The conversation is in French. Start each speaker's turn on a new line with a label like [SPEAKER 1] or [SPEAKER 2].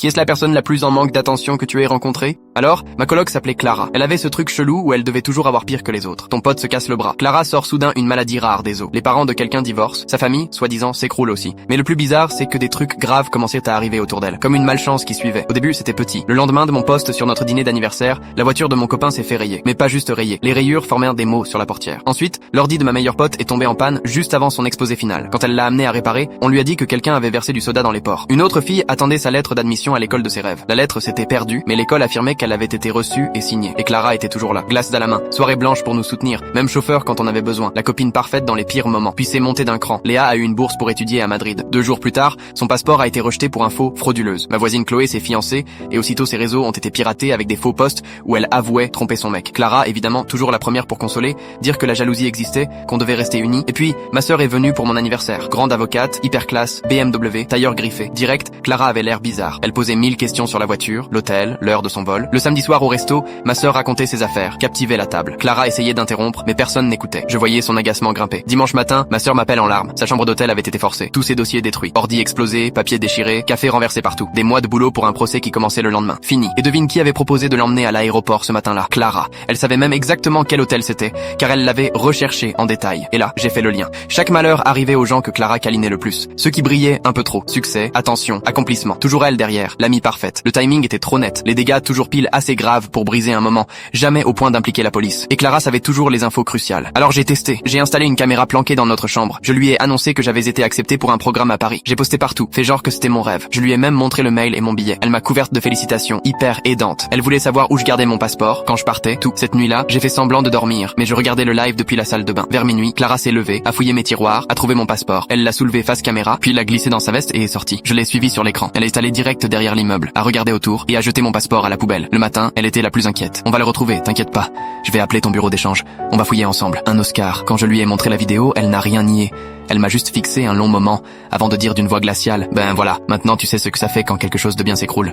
[SPEAKER 1] Qui est-ce la personne la plus en manque d'attention que tu aies rencontrée? Alors, ma coloc s'appelait Clara. Elle avait ce truc chelou où elle devait toujours avoir pire que les autres. Ton pote se casse le bras. Clara sort soudain une maladie rare des os. Les parents de quelqu'un divorcent. Sa famille, soi-disant, s'écroule aussi. Mais le plus bizarre, c'est que des trucs graves commençaient à arriver autour d'elle. Comme une malchance qui suivait. Au début, c'était petit. Le lendemain de mon poste sur notre dîner d'anniversaire, la voiture de mon copain s'est fait rayer. Mais pas juste rayer. Les rayures formaient des mots sur la portière. Ensuite, l'ordi de ma meilleure pote est tombé en panne juste avant son exposé final. Quand elle l'a amené à réparer, on lui a dit que quelqu'un avait versé du soda dans les ports. Une autre fille attendait sa lettre d'admission à l'école de ses rêves. La lettre s'était perdue, mais l'école affirmait qu'elle avait été reçue et signée. Et Clara était toujours là, glace à la main, soirée blanche pour nous soutenir, même chauffeur quand on avait besoin, la copine parfaite dans les pires moments. Puis c'est monté d'un cran. Léa a eu une bourse pour étudier à Madrid. 2 jours plus tard, son passeport a été rejeté pour info frauduleuse. Ma voisine Chloé s'est fiancée, et aussitôt ses réseaux ont été piratés avec des faux posts où elle avouait tromper son mec. Clara, évidemment, toujours la première pour consoler, dire que la jalousie existait, qu'on devait rester unis. Et puis, ma sœur est venue pour mon anniversaire. Grande avocate, hyper classe, BMW, tailleur griffé. Direct, Clara avait l'air bizarre. Elle posait 1000 questions sur la voiture, l'hôtel, l'heure de son vol. Le samedi soir au resto, ma sœur racontait ses affaires, captivait la table. Clara essayait d'interrompre, mais personne n'écoutait. Je voyais son agacement grimper. Dimanche matin, ma sœur m'appelle en larmes. Sa chambre d'hôtel avait été forcée. Tous ses dossiers détruits. Ordi explosé, papier déchiré, café renversé partout. Des mois de boulot pour un procès qui commençait le lendemain. Fini. Et devine qui avait proposé de l'emmener à l'aéroport ce matin-là? Clara. Elle savait même exactement quel hôtel c'était, car elle l'avait recherché en détail. Et là, j'ai fait le lien. Chaque malheur arrivait aux gens que Clara câlinait le plus. Ceux qui brillaient un peu trop. Succès, attention, accomplissement. Toujours elle derrière, l'amie parfaite. Le timing était trop net. Les dégâts toujours pile assez graves pour briser un moment. Jamais au point d'impliquer la police. Et Clara savait toujours les infos cruciales. Alors j'ai testé. J'ai installé une caméra planquée dans notre chambre. Je lui ai annoncé que j'avais été accepté pour un programme à Paris. J'ai posté partout. Fait genre que c'était mon rêve. Je lui ai même montré le mail et mon billet. Elle m'a couverte de félicitations. Hyper aidante. Elle voulait savoir où je gardais mon passeport, quand je partais, tout. Cette nuit-là, j'ai fait semblant de dormir. Mais je regardais le live depuis la salle de bain. Vers minuit, Clara s'est levée, a fouillé mes tiroirs, a trouvé mon passeport. Elle l'a soulevé face caméra, puis l'a glissé dans sa veste et est sortie. Je l'ai suivie sur l'écran. Elle est allée direct derrière l'immeuble, a regardé autour et a jeté mon passeport à la poubelle. Le matin, elle était la plus inquiète. On va le retrouver, t'inquiète pas. Je vais appeler ton bureau d'échange. On va fouiller ensemble. Un Oscar. Quand je lui ai montré la vidéo, elle n'a rien nié. Elle m'a juste fixé un long moment avant de dire d'une voix glaciale: ben voilà, maintenant tu sais ce que ça fait quand quelque chose de bien s'écroule.